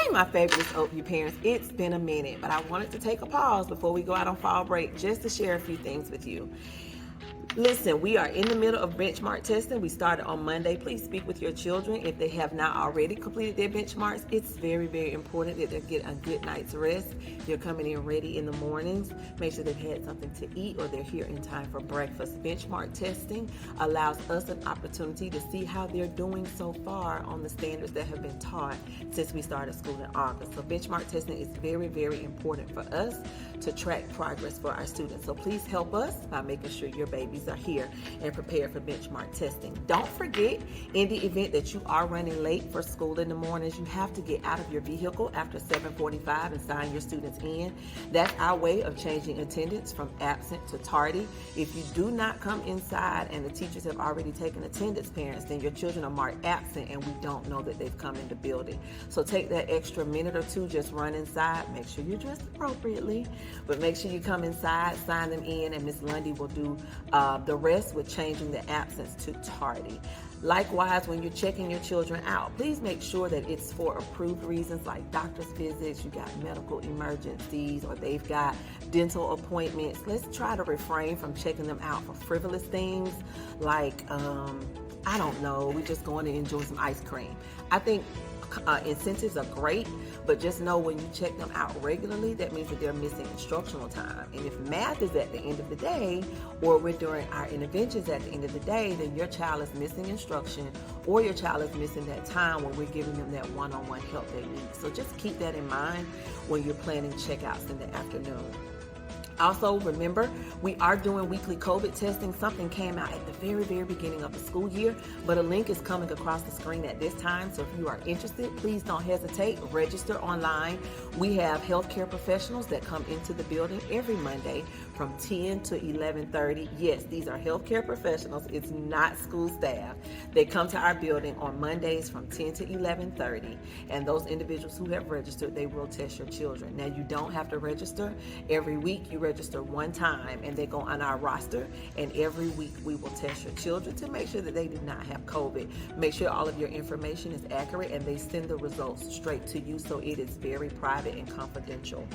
Hey, my fabulous OU parents, it's been a minute, but I wanted to take a pause before we go out on fall break just to share a few things with you. Listen, we are in the middle of benchmark testing. We started on Monday. Please speak with your children if they have not already completed their benchmarks. It's very, very important that they get a good night's rest. They're coming in ready in the mornings. Make sure they've had something to eat or they're here in time for breakfast. Benchmark testing allows us an opportunity to see how they're doing so far on the standards that have been taught since we started school in August. So benchmark testing is very, very important for us to track progress for our students. So please help us by making sure your babies are here and prepared for benchmark testing. Don't forget, in the event that you are running late for school in the mornings, you have to get out of your vehicle after 7:45 and sign your students in. That's our way of changing attendance from absent to tardy. If you do not come inside and the teachers have already taken attendance, parents, then your children are marked absent and we don't know that they've come in the building. So take that extra minute or two, just run inside, make sure you're dressed appropriately, but make sure you come inside, sign them in, and Miss Lundy will do the rest with changing the absence to tardy. Likewise, when you're checking your children out, please make sure that it's for approved reasons like doctor's visits, you got medical emergencies, or they've got dental appointments. Let's try to refrain from checking them out for frivolous things like, I don't know, we're just going to enjoy some ice cream. I think incentives are great, but just know when you check them out regularly, that means that they're missing instructional time. And if math is at the end of the day, or we're doing our interventions at the end of the day, then your child is missing instruction, or your child is missing that time when we're giving them that one-on-one help they need. So just keep that in mind when you're planning checkouts in the afternoon. Also, remember, we are doing weekly COVID testing. Something came out at the very, very beginning of the school year, but a link is coming across the screen at this time. So if you are interested, please don't hesitate. Register online. We have healthcare professionals that come into the building every Monday from 10 to 11:30. Yes, these are healthcare professionals. It's not school staff. They come to our building on Mondays from 10 to 11:30, and those individuals who have registered, they will test your children. Now, you don't have to register every week. You register one time and they go on our roster, and every week we will test your children to make sure that they do not have COVID. Make sure all of your information is accurate and they send the results straight to you, so it is very private and confidential.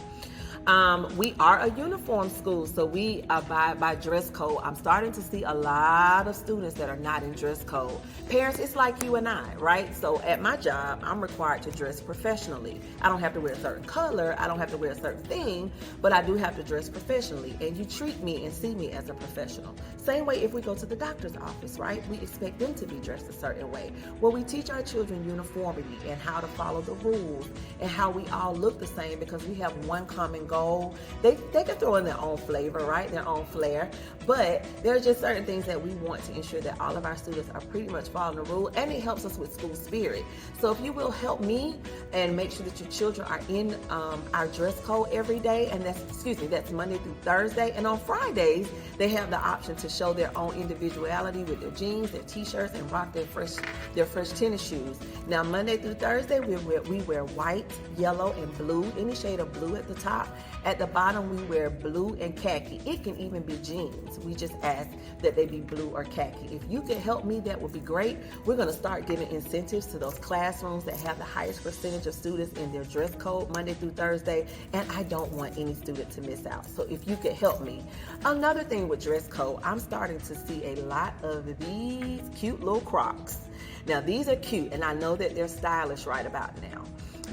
We are a uniform school, so we abide by dress code. I'm starting to see a lot of students that are not in dress code. Parents, it's like you and I, right? So at my job, I'm required to dress professionally. I don't have to wear a certain color, I don't have to wear a certain thing, but I do have to dress professionally, and you treat me and see me as a professional. Same way if we go to the doctor's office, right? We expect them to be dressed a certain way. Well, we teach our children uniformity and how to follow the rules and how we all look the same because we have one common goal. They can throw in their own flavor, right? Their own flair, but there are just certain things that we want to ensure that all of our students are pretty much following the rule, and it helps us with school spirit. So if you will help me and make sure that your children are in our dress code every day, and that's Monday through Thursday, and on Fridays they have the option to show their own individuality with their jeans, their t-shirts, and rock their fresh tennis shoes. Now Monday through Thursday we wear white, yellow, and blue, any shade of blue at the top. At the bottom we wear blue and khaki. It can even be jeans. We just ask that they be blue or khaki. If you could help me, that would be great. We're going to start giving incentives to those classrooms that have the highest percentage of students in their dress code Monday through Thursday, and I don't want any student to miss out. So if you could help me. Another thing with dress code, I'm starting to see a lot of these cute little Crocs. Now these are cute, and I know that they're stylish right about now.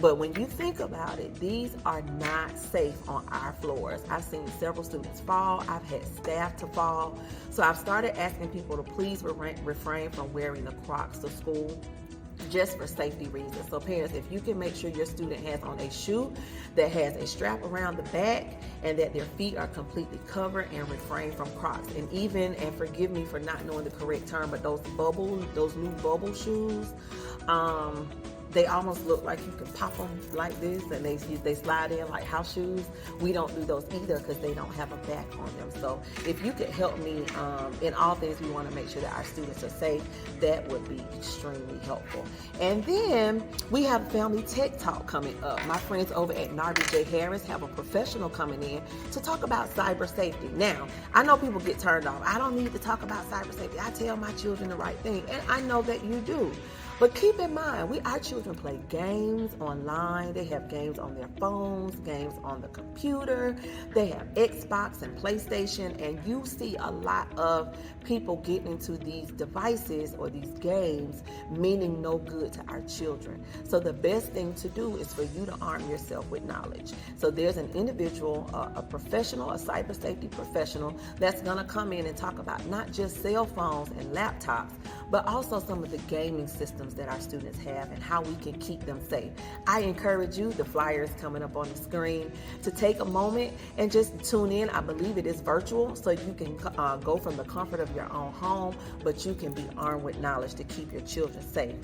But when you think about it, these are not safe on our floors. I've seen several students fall. I've had staff to fall. So I've started asking people to please refrain from wearing the Crocs to school, just for safety reasons. So parents, if you can make sure your student has on a shoe that has a strap around the back and that their feet are completely covered, and refrain from Crocs. And forgive me for not knowing the correct term, but those new bubble shoes, they almost look like you can pop them like this, and they slide in like house shoes. We don't do those either because they don't have a back on them. So if you could help me, in all things, we want to make sure that our students are safe. That would be extremely helpful. And then we have Family Tech Talk coming up. My friends over at Narby J. Harris have a professional coming in to talk about cyber safety. Now, I know people get turned off. I don't need to talk about cyber safety. I tell my children the right thing, and I know that you do. But keep in mind, our children play games online. They have games on their phones, games on the computer. They have Xbox and PlayStation, and you see a lot of people getting into these devices or these games, meaning no good to our children. So the best thing to do is for you to arm yourself with knowledge. So there's an individual, a professional, a cyber safety professional that's going to come in and talk about not just cell phones and laptops, but also some of the gaming systems that our students have and how we can keep them safe. I encourage you, the flyer is coming up on the screen, to take a moment and just tune in. I believe it is virtual, so you can go from the comfort of your own home, but you can be armed with knowledge to keep your children safe.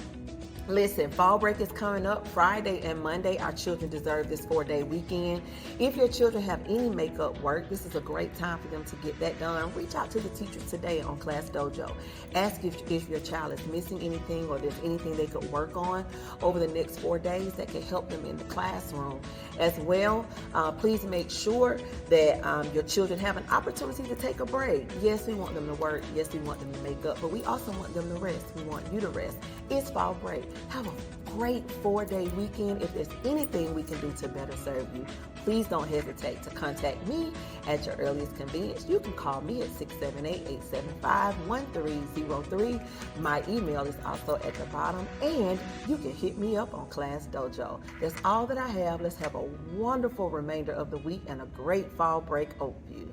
Listen, fall break is coming up Friday and Monday. Our children deserve this 4-day weekend. If your children have any makeup work, this is a great time for them to get that done. Reach out to the teachers today on Class Dojo. Ask if your child is missing anything or there's anything they could work on over the next 4 days that can help them in the classroom. As well, please make sure that your children have an opportunity to take a break. Yes, we want them to work. Yes, we want them to make up, but we also want them to rest. We want you to rest. It's fall break. Have a great 4-day weekend. If there's anything we can do to better serve you, please don't hesitate to contact me at your earliest convenience. You can call me at 678-875-1303. My email is also at the bottom, and you can hit me up on Class Dojo. That's all that I have. Let's have a wonderful remainder of the week and a great fall break overview.